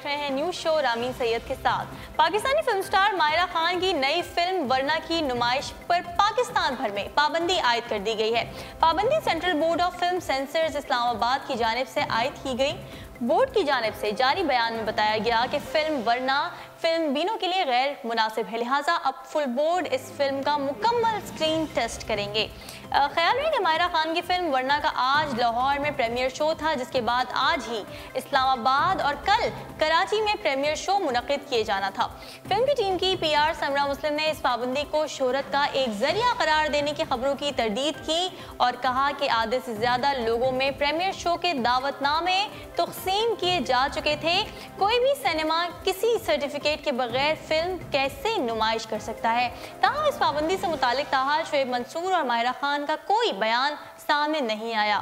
रहे हैं news show Ramin Syed के साथ। पाकिस्तानी फिल्म स्टार मायरा खान की नई फिल्म वरना की नुमाइश पर पाकिस्तान भर में पाबंदी आयद कर दी गई है। पाबंदी central board of film sensors Islamabad की जानिब से आयद की गई। बोर्ड की जानिब से जारी बयान में बताया गया कि फिल्म वरना फिल्म बीनों के लिए गैर मुनासिब है, लिहाजा अब फुल बोर्ड इस फिल्म का मुकम्मल स्क्रीन टेस्ट करेंगे। ख्याल है कि मायरा खान की फिल्म वरना का आज लाहौर में प्रीमियर शो था, जिसके बाद आज ही इस्लामाबाद और कल कराची में प्रीमियर शो मुनक़िद किए जाना था। फिल्म की टीम की PR समरा मुस्लिम ने इस पाबंदी को शोहरत का एक जरिया करार देने की खबरों की तरदीद की और कहा कि आधे से ज्यादा लोगों में प्रीमियर शो के दावतनामे तक़सीम किए जा चुके थे। कोई भी सिनेमा किसी सर्टिफिकेट के बगैर फिल्म कैसे नुमाइश कर सकता है। ताहम इस पाबंदी से मुतालिक ताहाल शोएब मंसूर और मायरा खान का कोई बयान सामने नहीं आया।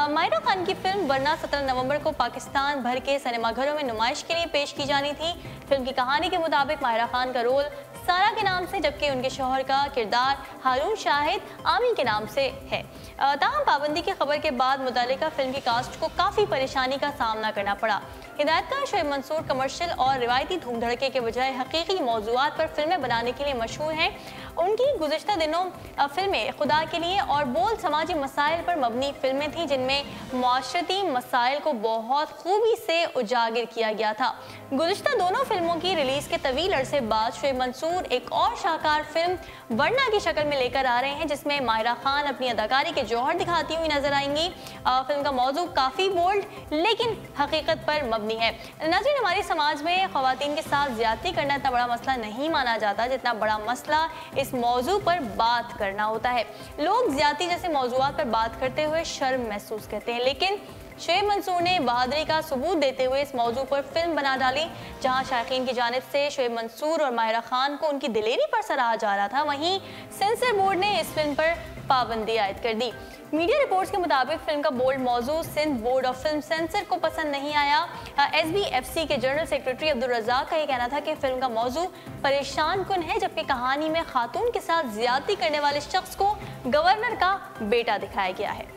मायरा खान की फिल्म वरना 17 नवंबर को पाकिस्तान भर के सिनेमाघरों में नुमाइश के लिए पेश की जानी थी। फिल्म की कहानी के मुताबिक मायरा खान का रोल सारा के नाम से, जबकि उनके शौहर का किरदार हारून शाहिद आमी के नाम से है। ताहम पाबंदी की खबर के बाद मुतालिका फिल्म की कास्ट को काफ़ी परेशानी का सामना करना पड़ा। हिदायतकार शोएब मंसूर कमर्शियल और रिवायती धूम धड़के के बजाय हकीकी मौज़ूआत पर फिल्में बनाने के लिए मशहूर हैं। उनकी गुज़िश्ता दिनों फिल्में खुदा के लिए और बोल समाजी मसाइल पर मबनी फिल्में थीं, जिनमें माशरती मसाइल को बहुत खूबी से उजागर किया गया था। गुज़िश्ता दोनों फिल्मों की रिलीज़ के तवील अरसे बाद शोएब मंसूर एक और शाहकार फिल्म वरना की शक्ल में लेकर आ रहे हैं, जिसमें मायरा खान अपनी अदाकारी के जौहर दिखाती हुई नजर आएंगी। फिल्म का मौजू काफ़ी बोल्ड लेकिन हकीकत पर मबनी है। नाज़रीन, हमारे समाज में ख़वातीन के साथ ज़्यादती करना इतना बड़ा मसला नहीं माना जाता जितना बड़ा मसला इस मौजू पर बात करना होता है। लोग ज़्यादती जैसे मौजूआत पर बात करते हुए शर्म महसूस करते हैं, लेकिन शोएब मंसूर ने बहादुरी का सबूत देते हुए इस मौजू पर फिल्म बना डाली। जहां शायकीन की जानिब से शोएब मंसूर और मायरा खान को उनकी दिलेरी पर सराहा जा रहा था, वहीं सेंसर बोर्ड ने इस फिल्म पर पाबंदी आयद कर दी। मीडिया रिपोर्ट्स के मुताबिक फिल्म का बोल्ड मौजू Sindh board of film censor को पसंद नहीं आया। SBFC के जनरल सेक्रेटरी अब्दुल रज़ाक का यह कहना था कि फिल्म का मौजू परेशान कुन है, जबकि कहानी में खातून के साथ ज्यादती करने वाले शख्स को गवर्नर का बेटा दिखाया गया है।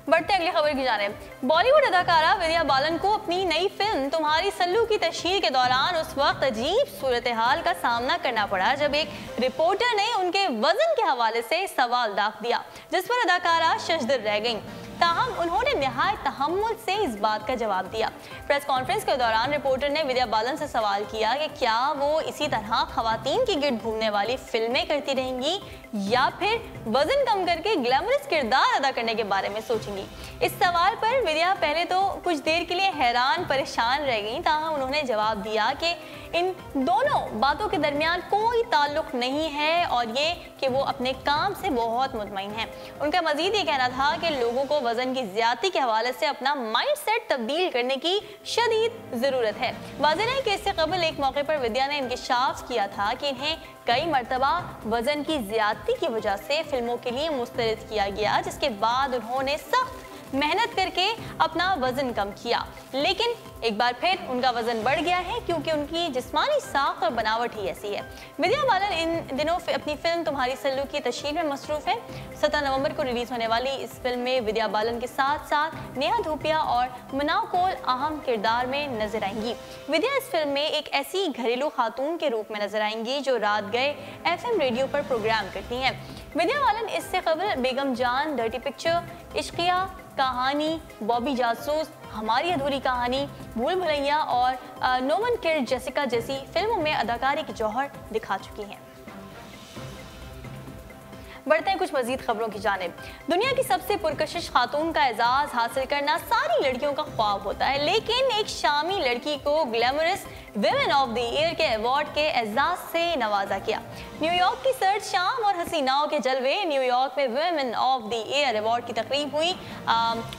बढ़ते अगली खबर की जानिब। बॉलीवुड अदाकारा विद्या बालन को अपनी नई फिल्म तुम्हारी सल्लू की तशहीर के दौरान उस वक्त अजीब सूरत हाल का सामना करना पड़ा जब एक रिपोर्टर ने उनके वजन के हवाले से सवाल दाग दिया, जिस पर अदाकारा शशदर रह गईं। ताहम उन्होंने निहायत तहम्मुल से इस बात का जवाब दिया। प्रेस कॉन्फ्रेंस के दौरान रिपोर्टर ने विद्या बालन से सवाल किया कि क्या वो इसी तरह खवातीन के गिर्द घूमने वाली फिल्में करती रहेंगी या फिर वजन कम करके ग्लैमरस किरदार अदा करने के बारे में सोचेंगी। इस सवाल पर विद्या पहले तो कुछ देर के लिए हैरान परेशान रह गई। ताहम उन्होंने जवाब दिया कि इन दोनों बातों के दरमियान कोई ताल्लुक नहीं है और ये कि वो अपने काम से बहुत मुतमईन हैं। उनका मजीद ये कहना था कि लोगों को वजन की ज्यादती के हवाले से अपना माइंड सेट तब्दील करने की शदीद ज़रूरत है। वाज़ेह है कि इससे कबल एक मौके पर विद्या ने इंकिशाफ किया था कि इन्हें कई मरतबा वजन की ज्यादती की वजह से फिल्मों के लिए मुस्तरद किया गया, जिसके बाद उन्होंने सख्त मेहनत करके अपना वजन कम किया, लेकिन एक बार फिर उनका वजन बढ़ गया है क्योंकि उनकी जिस्मानी साख और बनावट ही ऐसी है। विद्या बालन इन दिनों अपनी फिल्म तुम्हारी सल्लू की तशहीर में मसरूफ है। 17 नवंबर को रिलीज होने वाली इस फिल्म में विद्या बालन के साथ साथ नेहा धूपिया और मनाव कौल अहम किरदार में नजर आएंगी। विद्या इस फिल्म में एक ऐसी घरेलू खातून के रूप में नजर आएंगी जो रात गए FM रेडियो पर प्रोग्राम करती हैं। विद्या बालन इससे कबल बेगम जान, डर्टी पिक्चर, इश्किया, कहानी, बॉबी जासूस, हमारी अधूरी कहानी, भूल भुलैया और नो वन केयर्ड जेसिका जैसी फिल्मों में अदाकारी के जौहर दिखा चुकी हैं। बढ़ते हैं कुछ मजीद खबरों की जानिब। दुनिया की सबसे पुरकशिश खातून का एजाज हासिल करना सारी लड़कियों का ख्वाब होता है, लेकिन एक शामी लड़की को glamorous women of the year के अवार्ड के एजाज से नवाजा गया। न्यूयॉर्क की सर्द शाम और हसीनाओं के जलवे। न्यूयॉर्क में women of the year award की तकरीब हुई।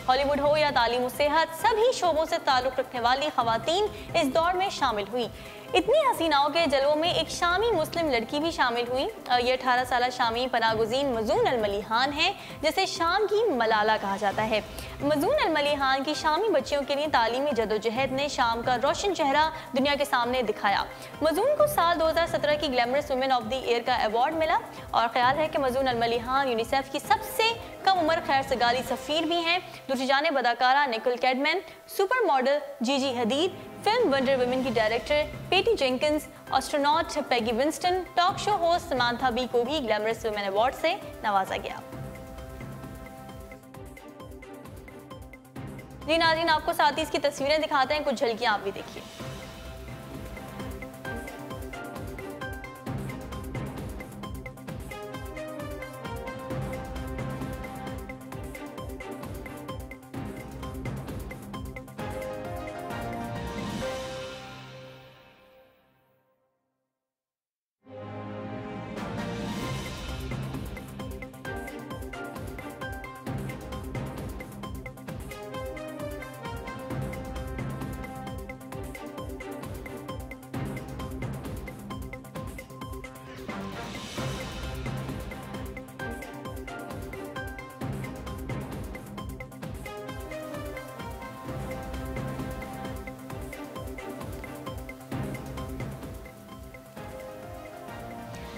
हॉलीवुड हो या तालीम व सेहत, सभी शोबों से ताल्लुक़ रखने वाली खवातीन इस दौड़ में शामिल हुई। इतनी हसीनाओं के जलवों में एक शामी मुस्लिम लड़की भी शामिल हुई। ये 18 साल शामी पनागुज़ीन मजून अल-मलिहान है, जिसे शाम की मलाला कहा जाता है। मजून अल-मलिहान की शामी बच्चियों के लिए तालीमी जदोजहद ने शाम का रोशन चेहरा दुनिया के सामने दिखाया। मजून को साल 2017 की glamorous women of the year का अवार्ड मिला और ख्याल है कि मजून अल-मलिहान यूनिसेफ की सबसे कम उम्र खैर सगाली सफीर भी हैं। दूसरी जानिब अदाकारा Nicole Kidman, super model Gigi Hadid, film Wonder Woman की director Patty Jenkins, astronaut Peggy Winston, talk show host Samantha Bee को भी ग्लैमरस वुमेन अवार्ड से नवाजा गया। जी नाज़रीन, आपको साथ ही इसकी तस्वीरें दिखाते हैं, कुछ झलकियां आप भी देखिए।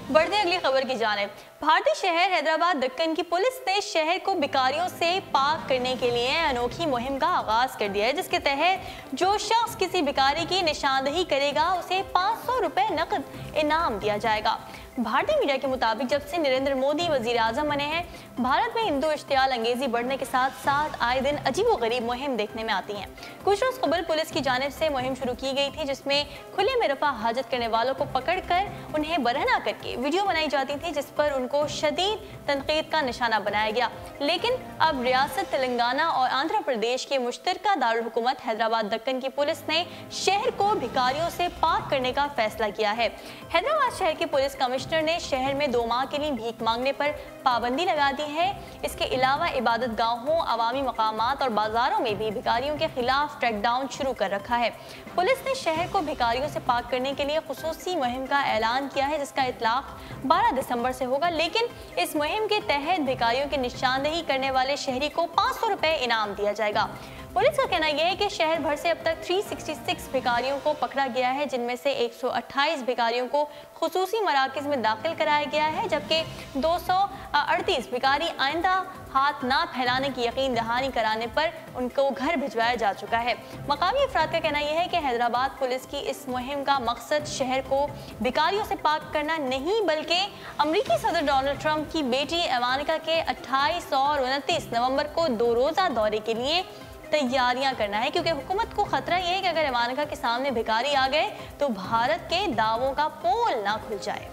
बढ़ते अगली खबर की जानिब। भारतीय शहर हैदराबाद दक्कन की पुलिस ने शहर को भिखारियों से पाक करने के लिए अनोखी मुहिम का आगाज कर दिया है, जिसके तहत जो शख्स किसी भिखारी की निशानदेही करेगा उसे 500 रुपए नकद इनाम दिया जाएगा। भारतीय मीडिया के मुताबिक जब से नरेंद्र मोदी वजीर आजम बने हैं, भारत में हिंदू इश्तियाल अंगेजी बढ़ने के साथ साथ आए दिन अजीबोगरीब मुहिम देखने में आती हैं। कुछ रोज कबल पुलिस की जानिब से मुहिम शुरू की गई थी, जिसमें खुले में रफा हाजत करने वालों को पकड़कर उन्हें बरहना करके वीडियो बनाई जाती थी, जिस पर उनको शदीद तनकीद का निशाना बनाया गया। लेकिन अब रियासत तेलंगाना और आंध्र प्रदेश के मुश्तरका दारुल हुकूमत हैदराबाद दक्कन की पुलिस ने शहर को भिखारियों से पाक करने का फैसला किया है। हैदराबाद शहर के पुलिस कमिश्नर ने शहर में 2 माह के लिए भीख मांगने पर पाबंदी लगा दी है। इसके अलावा इबादत गाहों, अवामी मकामात और बाजारों में भी भिखारियों के खिलाफ क्रैकडाउन शुरू कर रखा है। पुलिस ने शहर को भिखारियों से पाक करने के लिए खुसूसी मुहिम का ऐलान किया है, जिसका इतलाक 12 दिसंबर से होगा। लेकिन इस मुहिम के तहत भिखारियों की निशानदेही करने वाले शहरी को 500 रुपए इनाम दिया जाएगा। पुलिस का कहना यह है कि शहर भर से अब तक 366 भिखारियों को पकड़ा गया है, जिनमें से 128 भिखारियों को खुसूसी मराकज़ में दाखिल कराया गया है, जबकि 238 भिखारी आइंदा हाथ ना फैलाने की यकीन दहानी कराने पर उनको घर भिजवाया जा चुका है। मकामी अफराद का कहना यह है कि हैदराबाद पुलिस की इस मुहिम का मकसद शहर को भिखारियों से पाक करना नहीं, बल्कि अमरीकी सदर डोनाल्ड ट्रंप की बेटी इवानिका के 28 और 29 नवंबर को 2 रोज़ा दौरे के लिए तैयारियां करना है, क्योंकि हुकूमत को खतरा यह है कि अगर इवानिका के सामने भिखारी आ गए तो भारत के दावों का पोल ना खुल जाए।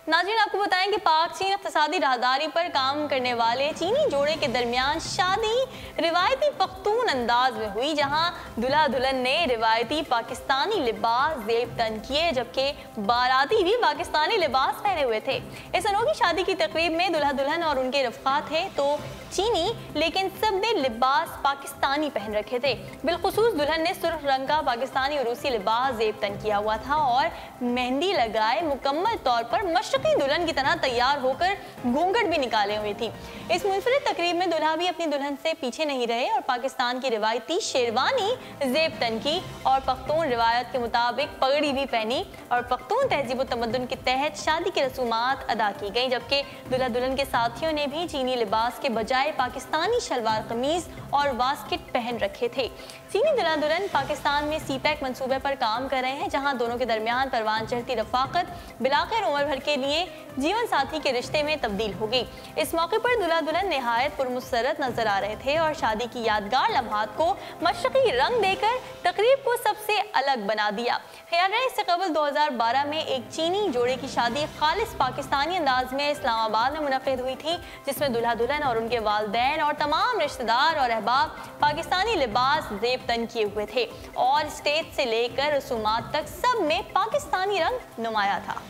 नाज़रीन, आपको बताएं कि पाक चीन इक़्तिसादी राहदारी पर काम करने वाले चीनी जोड़े के दरमियान शादी रिवायती पख्तून अंदाज में हुई, जहां दुल्हा दुल्हन ने रिवायती पाकिस्तानी लिबास ज़ेब तन किए, जबकि बाराती भी पाकिस्तानी लिबास पहने हुए थे। इस अनोखी शादी की तकरीब में दुल्हा दुल्हन और उनके रफ़्क़ा थे तो चीनी, लेकिन सबने लिबास पाकिस्तानी पहन रखे थे। बिलखुसूस दुल्हन ने सुर्ख रंग का पाकिस्तानी और रूसी लिबास ज़ेब तन किया हुआ था और मेहंदी लगाए मुकम्मल तौर पर मशरक़ी दुल्हन की तरह तैयार होकर घूंघट भी निकाले हुई थी। इस मुनफरिद तकरीब में दुल्हा भी अपनी दुल्हन से पीछे नहीं रहे और पाकिस्तान की रिवायती शेरवानी ज़ेब तन की और पख्तून रिवायत के मुताबिक पगड़ी भी पहनी और पख्तून तहजीब व तमद्दुन के तहत शादी की रसूमात अदा की गई, जबकि दुल्हा दुल्हन के साथियों ने भी चीनी लिबास के बजाय पाकिस्तानी शलवार कमीज और वास्किट पहन रखे थे। चीनी दुल्हा दुल्हन पाकिस्तान में सीपैक मंसूबे पर काम कर रहे हैं, जहां दोनों के दरमियान परवान चढ़ती रफाकत बिलाखिर उम्र भर के लिए जीवन साथी के रिश्ते में तब्दील हो गई। इस मौके पर दुल्हा दुल्हन निहायत पुरमुसरत नजर आ रहे थे और शादी की यादगार लम्हात को मशरक़ी रंग देकर तकरीब को सबसे अलग बना दिया। ख्याल रहे, इससे कबल 2012 में एक चीनी जोड़े की शादी खालिस पाकिस्तानी अंदाज में इस्लामाबाद में मुनक़िद हुई थी, जिसमें दुल्हा दुल्हन और उनके वालिदैन और तमाम रिश्तेदार और अहबाब पाकिस्तानी लिबास ज़ेब तन किए हुए थे और स्टेज से लेकर रसूमात तक सब में पाकिस्तानी रंग नुमाया था।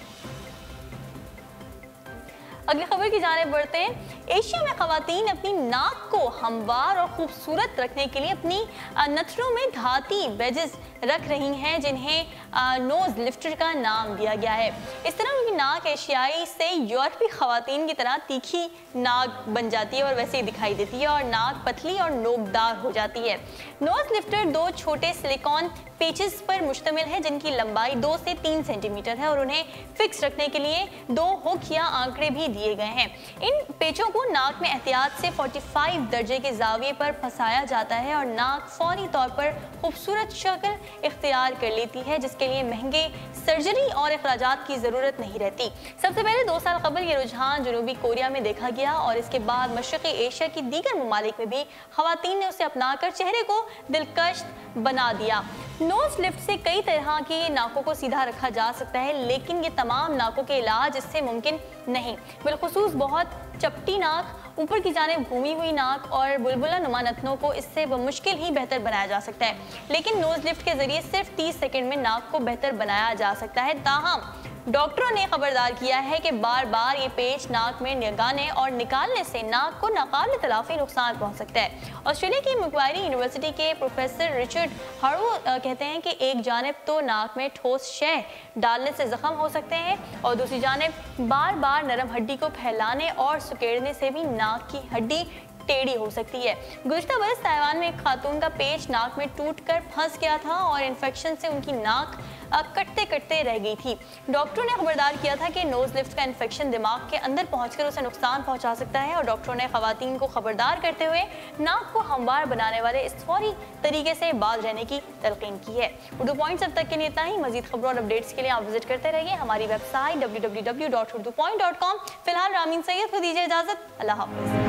अगली खबर की जानिब बढ़ते हैं। एशिया में ख़वातीन अपनी नाक को हमवार और खूबसूरत रखने के लिए अपनी नथनों में धाती बैजेस रख रही हैं, जिन्हें नोज लिफ्टर का नाम दिया गया है। इस तरह उनकी नाक एशियाई से यूरोपीय खवातीन की तरह तीखी नाक बन जाती है और वैसे ही दिखाई देती है और नाक पतली और नोकदार हो जाती है। नोज लिफ्टर 2 छोटे सिलिकॉन पेचेस पर मुश्तमिल है जिनकी लंबाई 2 से 3 सेंटीमीटर है और उन्हें फिक्स रखने के लिए 2 हुक या आंकड़े भी दिए गए हैं। इन पेचों को नाक में एहतियात से 45 दर्जे के जाविये पर फंसाया जाता है और नाक फौरी तौर पर खूबसूरत शक्ल इख्तियार कर लेती है, जिसके लिए महंगे सर्जरी और अखराजात की ज़रूरत नहीं रहती। सबसे पहले 2 साल कबल ये रुझान जनूबी कोरिया में देखा गया और इसके बाद मशरक़ी एशिया की दीगर ममालिक में भी ख़वातीन ने उसे अपनाकर चेहरे को दिलकश बना दिया। नोज लिफ्ट से कई तरह की नाकों को सीधा रखा जा सकता है, लेकिन ये तमाम नाकों के इलाज इससे मुमकिन नहीं। बिलखुसूस बहुत चपटी नाक, ऊपर की जानिब घूमी हुई नाक और बुलबुला नुमा नथनों को इससे बमुश्किल ही बेहतर बनाया जा सकता है। लेकिन नोज लिफ्ट के जरिए सिर्फ 30 सेकंड में नाक को बेहतर बनाया जा सकता है। ताहम डॉक्टरों ने खबरदार किया है कि बार बार ये पेच नाक में लगाने और निकालने से नाक को नाकाबिल तलाफी नुकसान पहुंच सकता है। ऑस्ट्रेलिया की मैक्वारी यूनिवर्सिटी के प्रोफेसर रिचर्ड हार्वो कहते हैं कि एक जानिब तो नाक में ठोस शय डालने से जख्म हो सकते हैं और दूसरी जानिब बार बार नरम हड्डी को फैलाने और सुकेड़ने से भी नाक की हड्डी टेढ़ी हो सकती है। गुज़िश्ता बरस ताइवान में एक खातून का पेच नाक में टूटकर फंस गया था और इन्फेक्शन से उनकी नाक कटते कटते रह गई थी। डॉक्टरों ने खबरदार किया था कि नोज लिफ्ट का इन्फेक्शन दिमाग के अंदर पहुंचकर उसे नुकसान पहुंचा सकता है और डॉक्टरों ने खवातीन को खबरदार करते हुए नाक को हमवार बनाने वाले इस फौरी तरीके से बाज रहने की तलकीन की है। उर्दू पॉइंट्स अब तक के लिए इतना ही। मजीद खबरों और अपडेट्स के लिए आप विजिट करते रहिए हमारी वेबसाइट www.urdupoint.com। फिलहाल रामीन सैयद को दीजिए इजाजत। अल्लाह हाफिज़।